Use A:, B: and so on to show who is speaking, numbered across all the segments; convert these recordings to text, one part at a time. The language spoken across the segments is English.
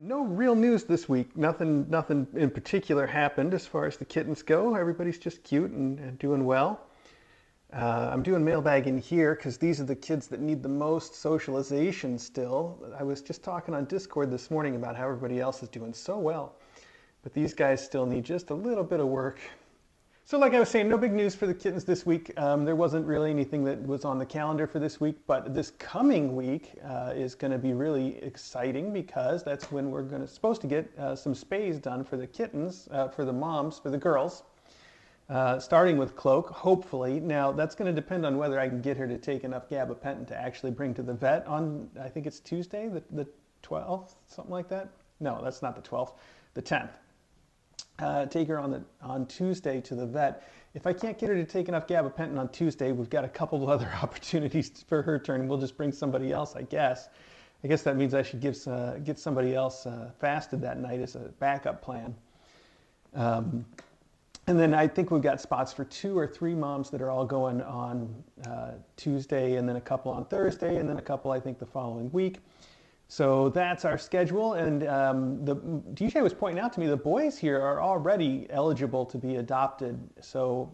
A: No real news this week. Nothing in particular happened as far as the kittens go. Everybody's just cute and doing well. I'm doing mailbag in here because these are the kids that need the most socialization still. I was just talking on Discord this morning about how everybody else is doing so well, but these guys still need just a little bit of work. So like I was saying, no big news for the kittens this week. There wasn't really anything that was on the calendar for this week, but this coming week is going to be really exciting because that's when we're supposed to get some spays done for the kittens, for the moms, for the girls, starting with Cloak, hopefully. Now that's going to depend on whether I can get her to take enough gabapentin to actually bring to the vet on, I think it's Tuesday, the 12th, something like that. No, that's not the 12th, the 10th. Take her on Tuesday to the vet. If I can't get her to take enough gabapentin on Tuesday, we've got a couple of other opportunities for her turn. We'll just bring somebody else, I guess. I guess that means I should get somebody else fasted that night as a backup plan. And then I think we've got spots for 2 or 3 moms that are all going on Tuesday, and then a couple on Thursday, and then a couple, I think, the following week. So that's our schedule, and the DJ was pointing out to me the boys here are already eligible to be adopted, so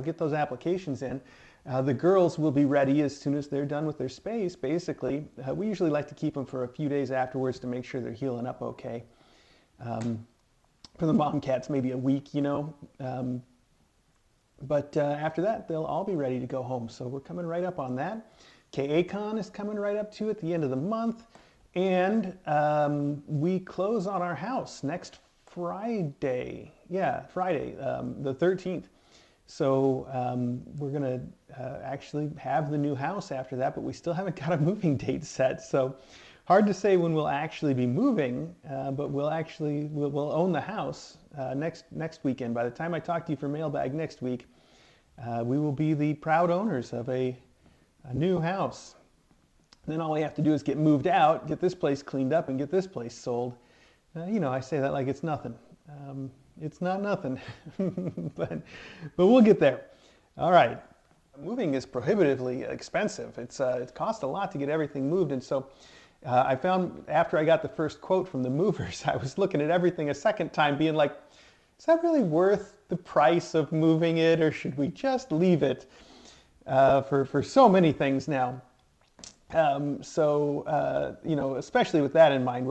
A: get those applications in. The girls will be ready as soon as they're done with their space, basically. We usually like to keep them for a few days afterwards to make sure they're healing up okay. For the mom cats, maybe a week, but after that, they'll all be ready to go home, so we're coming right up on that. KACon is coming right up too at the end of the month. And we close on our house next Friday. Yeah, Friday, the 13th. So we're going to actually have the new house after that, but we still haven't got a moving date set. So hard to say when we'll actually be moving, but we'll own the house next weekend. By the time I talk to you for mailbag next week, we will be the proud owners of a new house. Then all we have to do is get moved out, get this place cleaned up, and get this place sold. I say that like it's nothing. It's not nothing, but we'll get there. All right. Moving is prohibitively expensive. It costs a lot to get everything moved, and so I found after I got the first quote from the movers, I was looking at everything a second time, being like, is that really worth the price of moving it, or should we just leave it for so many things now? Especially with that in mind,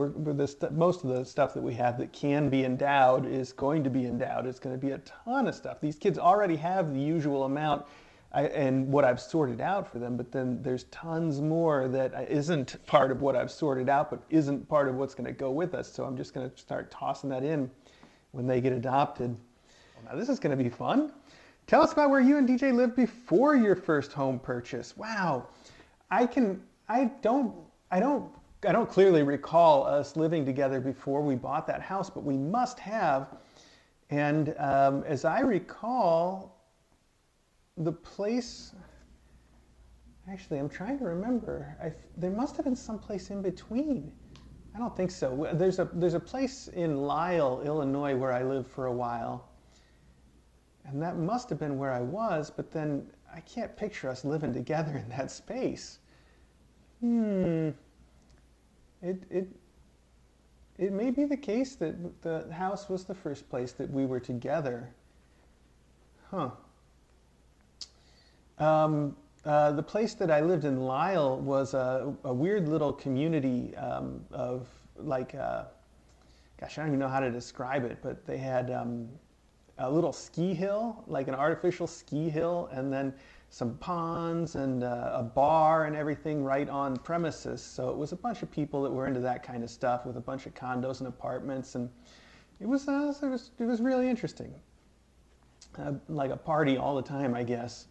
A: most of the stuff that we have that can be endowed is going to be endowed. It's going to be a ton of stuff. These kids already have the usual amount and what I've sorted out for them, but then there's tons more that isn't part of what I've sorted out, but isn't part of what's going to go with us. So I'm just going to start tossing that in when they get adopted. Now this is going to be fun. Tell us about where you and DJ lived before your first home purchase. Wow. I don't clearly recall us living together before we bought that house, but we must have. And as I recall, the place, actually, I'm trying to remember. There must have been some place in between. I don't think so. There's a place in Lisle, Illinois, where I lived for a while. And that must have been where I was, but then I can't picture us living together in that space. It may be the case that the house was the first place that we were together. Huh. The place that I lived in Lisle was a weird little community of like, gosh, I don't even know how to describe it, but they had a little ski hill, like an artificial ski hill, and then some ponds and a bar and everything right on premises. So it was a bunch of people that were into that kind of stuff with a bunch of condos and apartments, and it was really interesting. Like a party all the time, I guess.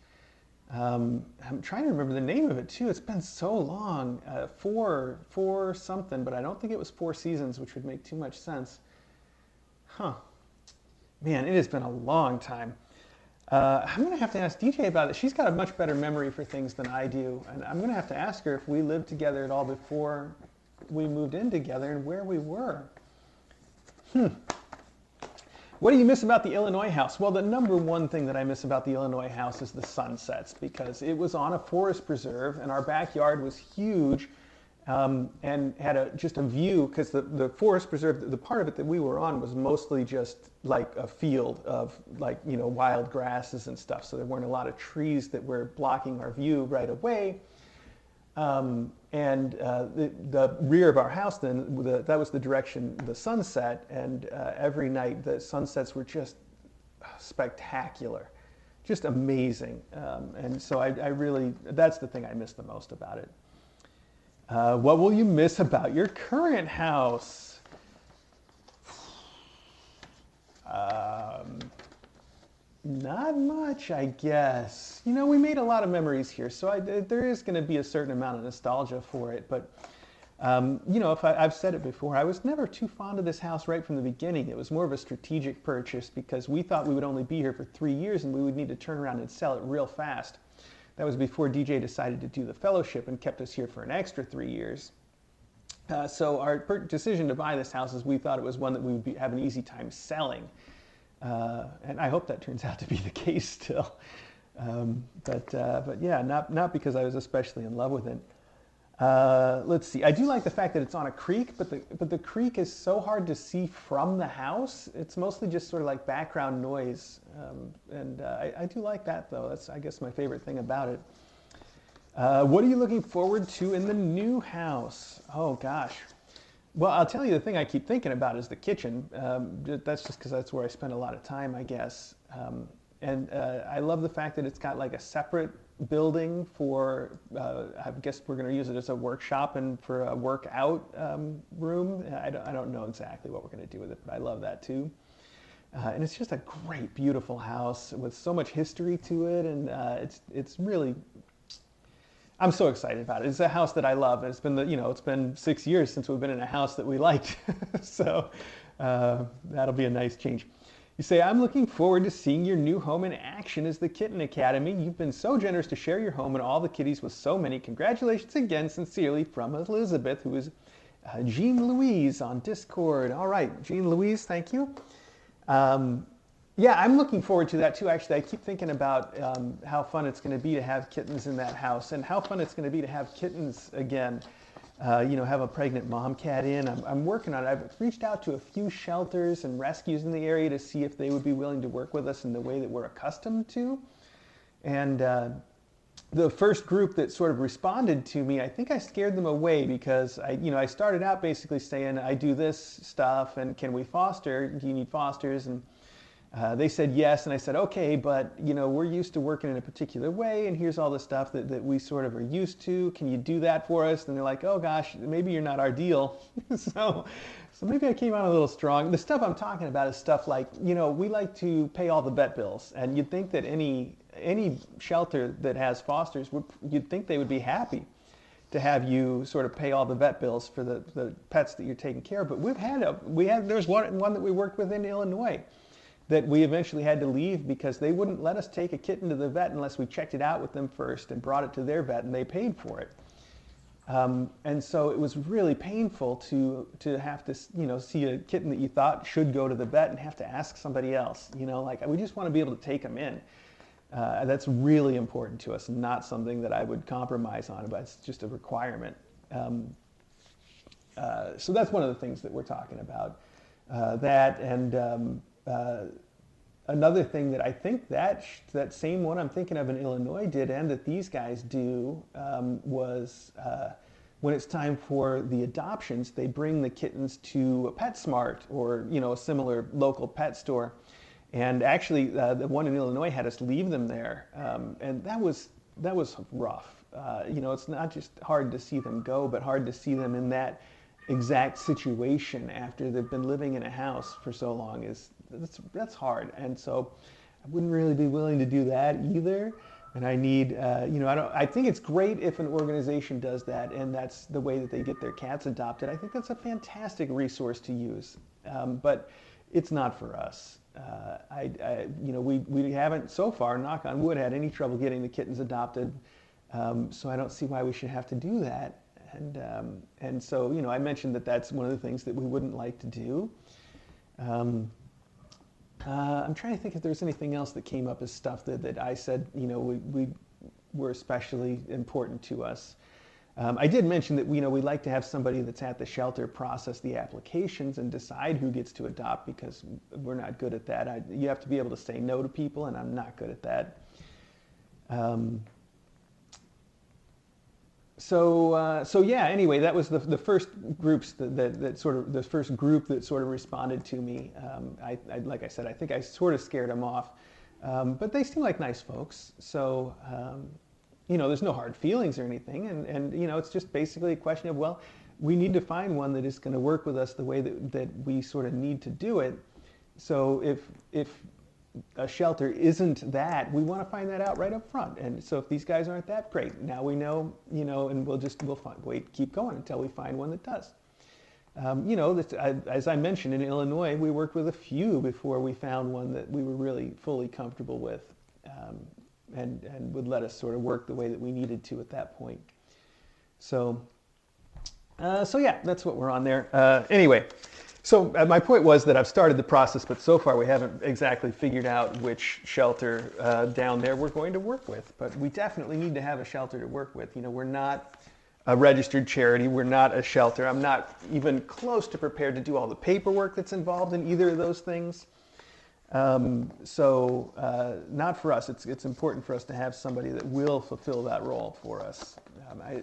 A: I'm trying to remember the name of it too. It's been so long. Four something, but I don't think it was Four Seasons, which would make too much sense. Huh. Man, it has been a long time. I'm going to have to ask DJ about it. She's got a much better memory for things than I do. And I'm going to have to ask her if we lived together at all before we moved in together and where we were. What do you miss about the Illinois house? Well, the number one thing that I miss about the Illinois house is the sunsets, because it was on a forest preserve and our backyard was huge. and had just a view, because the forest preserve, the part of it that we were on was mostly just like a field of like, wild grasses and stuff. So there weren't a lot of trees that were blocking our view right away. The rear of our house then, that was the direction the sun set, and every night the sunsets were just spectacular, just amazing. And so I really, that's the thing I miss the most about it. What will you miss about your current house? Not much, I guess. We made a lot of memories here, so there is going to be a certain amount of nostalgia for it. But, I've said it before, I was never too fond of this house right from the beginning. It was more of a strategic purchase because we thought we would only be here for 3 years and we would need to turn around and sell it real fast. That was before DJ decided to do the fellowship and kept us here for an extra 3 years. So our decision to buy this house is we thought it was one that we would have an easy time selling. And I hope that turns out to be the case still. But yeah, not because I was especially in love with it. Let's see. I do like the fact that it's on a creek, but the creek is so hard to see from the house. It's mostly just sort of like background noise. I do like that, though. That's, I guess, my favorite thing about it. What are you looking forward to in the new house? Oh, gosh. Well, I'll tell you, the thing I keep thinking about is the kitchen. That's just because that's where I spend a lot of time, I guess. I love the fact that it's got like a separate building for, I guess we're going to use it as a workshop and for a workout room. I don't know exactly what we're going to do with it, but I love that too. And it's just a great, beautiful house with so much history to it, and it's really, I'm so excited about it. It's a house that I love, and it's been it's been 6 years since we've been in a house that we liked, so that'll be a nice change. You say, I'm looking forward to seeing your new home in action as the Kitten Academy. You've been so generous to share your home and all the kitties with so many. Congratulations again, sincerely, from Elizabeth, who is Jean Louise on Discord. All right, Jean Louise, thank you. Yeah, I'm looking forward to that too, actually. I keep thinking about how fun it's going to be to have kittens in that house, and how fun it's going to be to have kittens again. Have a pregnant mom cat in. I'm working on it. I've reached out to a few shelters and rescues in the area to see if they would be willing to work with us in the way that we're accustomed to. And the first group that sort of responded to me, I think I scared them away because I started out basically saying, I do this stuff and can we foster? Do you need fosters? And they said yes, and I said, okay, but we're used to working in a particular way, and here's all the stuff that we sort of are used to. Can you do that for us? And they're like, oh gosh, maybe you're not our deal. so maybe I came out a little strong. The stuff I'm talking about is stuff like, we like to pay all the vet bills, and you'd think that any shelter that has fosters, you'd think they would be happy to have you sort of pay all the vet bills for the pets that you're taking care of. But there's one that we worked with in Illinois that we eventually had to leave because they wouldn't let us take a kitten to the vet unless we checked it out with them first and brought it to their vet, and they paid for it. And so it was really painful to have to see a kitten that you thought should go to the vet and have to ask somebody else. Like, we just want to be able to take them in. That's really important to us, not something that I would compromise on, but it's just a requirement. So that's one of the things that we're talking about. Another thing that I think that same one I'm thinking of in Illinois did, and that these guys do, was when it's time for the adoptions, they bring the kittens to a PetSmart or a similar local pet store. And actually, the one in Illinois had us leave them there, and that was rough. It's not just hard to see them go, but hard to see them in that exact situation after they've been living in a house for so long. That's hard, and so I wouldn't really be willing to do that either. And I need, I think it's great if an organization does that, and that's the way that they get their cats adopted. I think that's a fantastic resource to use, but it's not for us. We haven't so far, knock on wood, had any trouble getting the kittens adopted, so I don't see why we should have to do that. And so I mentioned that that's one of the things that we wouldn't like to do. I'm trying to think if there's anything else that came up as stuff that I said we were especially important to us. I did mention that we like to have somebody that's at the shelter process the applications and decide who gets to adopt, because we're not good at that. You have to be able to say no to people, and I'm not good at that. So yeah. Anyway, that was the first groups that sort of the first group that sort of responded to me. Like I said, I think I sort of scared them off, but they seem like nice folks. So there's no hard feelings or anything, and it's just basically a question of, well, we need to find one that is going to work with us the way that we sort of need to do it. So if a shelter isn't that, we want to find that out right up front. And so if these guys aren't that great, now we know, and keep going until we find one that does. As I mentioned, in Illinois, we worked with a few before we found one that we were really fully comfortable with, and would let us sort of work the way that we needed to at that point. So yeah, that's what we're on there. Anyway. So my point was that I've started the process, but so far we haven't exactly figured out which shelter down there we're going to work with. But we definitely need to have a shelter to work with. We're not a registered charity. We're not a shelter. I'm not even close to prepared to do all the paperwork that's involved in either of those things. So not for us. It's important for us to have somebody that will fulfill that role for us.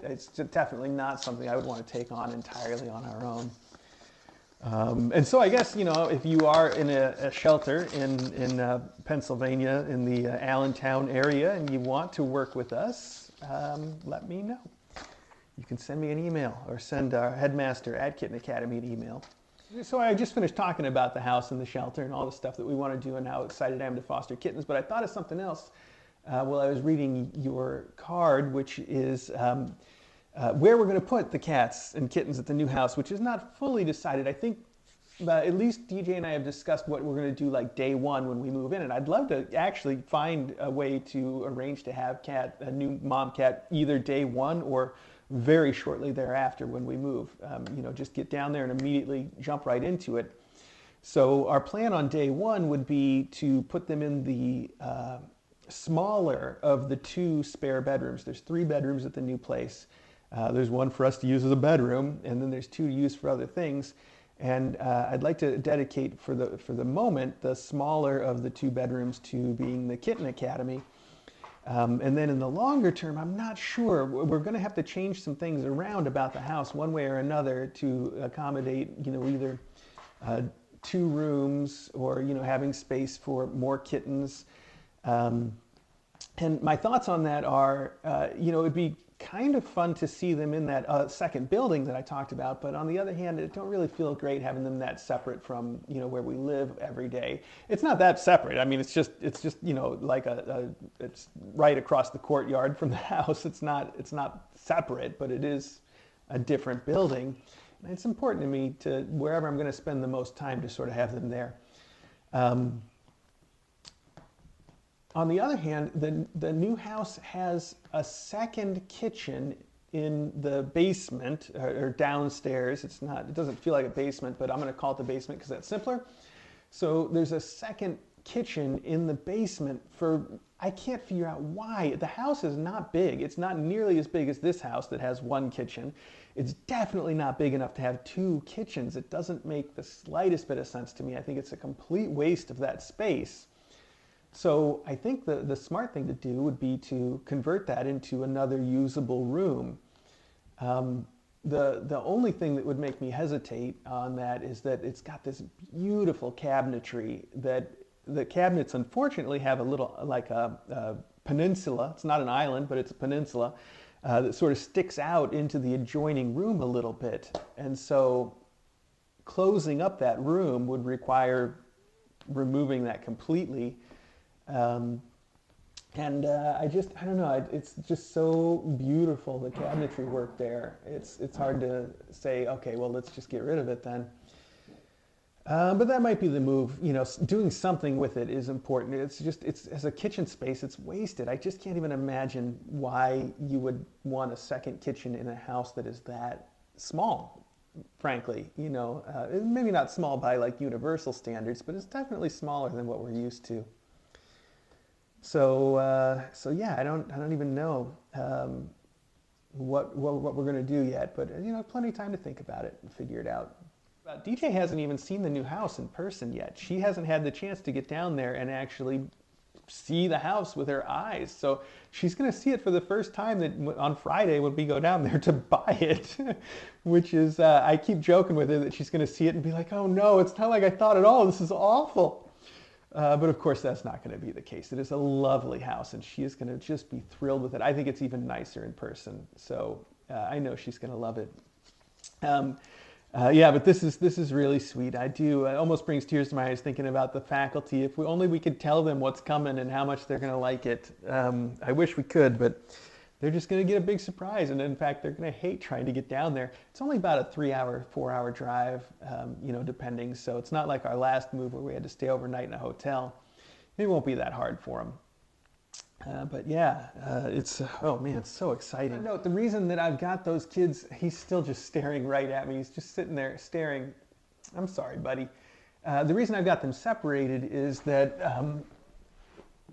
A: It's definitely not something I would want to take on entirely on our own. And so I guess, if you are in a shelter in Pennsylvania, in the Allentown area, and you want to work with us, let me know. You can send me an email or send our headmaster at Kitten Academy an email. So I just finished talking about the house and the shelter and all the stuff that we want to do and how excited I am to foster kittens, but I thought of something else while I was reading your card, which is where we're going to put the cats and kittens at the new house, which is not fully decided. I think at least DJ and I have discussed what we're going to do like day one when we move in, and I'd love to actually find a way to arrange to have a new mom cat either day one or very shortly thereafter when we move. Just get down there and immediately jump right into it. So our plan on day one would be to put them in the smaller of the 2 spare bedrooms. There's 3 bedrooms at the new place. There's one for us to use as a bedroom, and then there's 2 to use for other things. And I'd like to dedicate for the moment the smaller of the 2 bedrooms to being the Kitten Academy. And then in the longer term, I'm not sure. We're going to have to change some things around about the house one way or another to accommodate, either 2 rooms or, having space for more kittens. And my thoughts on that are, it'd be kind of fun to see them in that second building that I talked about, but on the other hand, it don't really feel great having them that separate from where we live every day. It's not that separate. I mean, it's just like it's right across the courtyard from the house. It's not separate, but it is a different building. And it's important to me to wherever I'm going to spend the most time to sort of have them there. On the other hand, the new house has a second kitchen in the basement or downstairs. It doesn't feel like a basement, but I'm going to call it the basement because that's simpler. So there's a second kitchen in the basement I can't figure out why. The house is not big. It's not nearly as big as this house that has 1 kitchen. It's definitely not big enough to have 2 kitchens. It doesn't make the slightest bit of sense to me. I think it's a complete waste of that space. So I think the smart thing to do would be to convert that into another usable room. The only thing that would make me hesitate on that is that it's got this beautiful cabinetry that the cabinets unfortunately have a little like a peninsula. It's not an island, but it's a peninsula that sort of sticks out into the adjoining room a little bit. And so closing up that room would require removing that completely. I don't know, it's just so beautiful, the cabinetry work there. It's hard to say, okay, well, let's just get rid of it then. But that might be the move. Doing something with it is important. It's as a kitchen space, it's wasted. I just can't even imagine why you would want a second kitchen in a house that is that small, frankly. Maybe not small by like universal standards, but it's definitely smaller than what we're used to. So yeah, I don't even know. what we're going to do yet, but you know, plenty of time to think about it and figure it out. DJ hasn't even seen the new house in person yet. She hasn't had the chance to get down there and actually see the house with her eyes. So she's going to see it for the first time on Friday when we go down there to buy it, which is, I keep joking with her that she's going to see it and be like, oh no, it's not like I thought at all. This is awful. But of course, that's not going to be the case. It is a lovely house, and she is going to just be thrilled with it. I think it's even nicer in person. So I know she's going to love it. Yeah, but this is really sweet. It almost brings tears to my eyes thinking about the faculty. If we could tell them what's coming and how much they're going to like it. I wish we could, but they're just going to get a big surprise. And in fact, they're going to hate trying to get down there. It's only about a 3-hour, 4-hour drive, you know, depending. So it's not like our last move where we had to stay overnight in a hotel. It won't be that hard for them. But yeah, oh man, it's so exciting. Note, the reason that I've got those kids, he's still just staring right at me. He's just sitting there staring. I'm sorry, buddy. The reason I've got them separated is that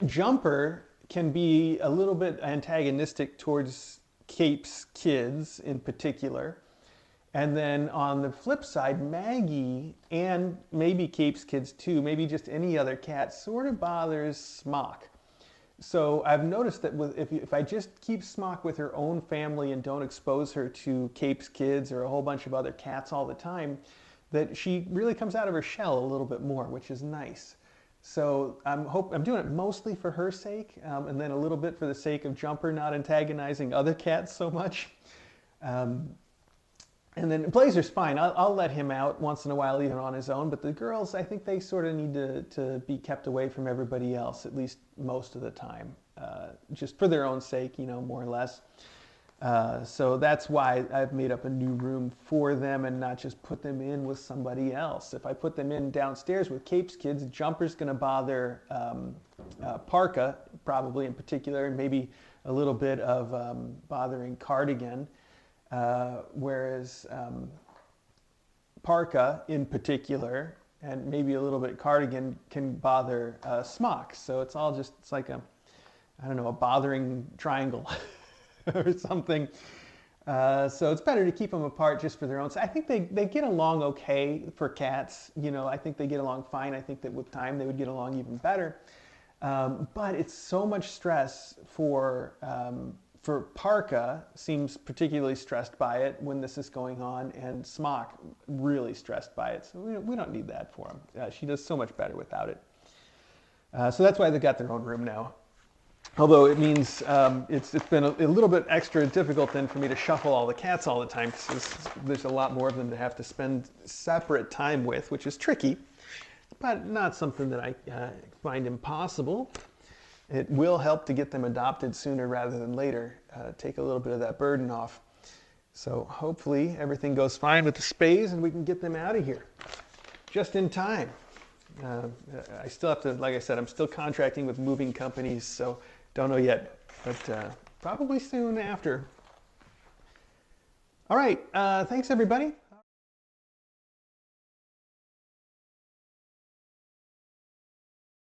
A: Jumper can be a little bit antagonistic towards Cape's kids in particular. And then on the flip side, Maggie and maybe Cape's kids too, maybe just any other cat, sort of bothers Smock. So I've noticed that if I just keep Smock with her own family and don't expose her to Cape's kids or a whole bunch of other cats all the time, that she really comes out of her shell a little bit more, which is nice. So I'm doing it mostly for her sake, and then a little bit for the sake of Jumper not antagonizing other cats so much. And then Blazer's fine. I'll let him out once in a while, even on his own. But the girls, I think they sort of need to be kept away from everybody else, at least most of the time, just for their own sake, you know, more or less. So that's why I've made up a new room for them and not just put them in with somebody else. If I put them in downstairs with Cape's kids, Jumper's going to bother Parka, probably in particular, and maybe a little bit of bothering Cardigan. Whereas Parka in particular, and maybe a little bit Cardigan, can bother Smock. So it's like a bothering triangle or something. So it's better to keep them apart just for their own. So I think they get along okay for cats. You know, I think they get along fine. I think that with time they would get along even better. But it's so much stress for Parka, seems particularly stressed by it when this is going on, and Smock really stressed by it. So we don't need that for him. She does so much better without it. So that's why they got their own room now. Although it means it's been a little bit extra difficult then for me to shuffle all the cats all the time, because there's a lot more of them to have to spend separate time with, which is tricky, but not something that I find impossible. It will help to get them adopted sooner rather than later, take a little bit of that burden off. So hopefully everything goes fine with the Spays and we can get them out of here just in time. I still have to, like I said, I'm still contracting with moving companies, so don't know yet, but probably soon after. All right, thanks everybody.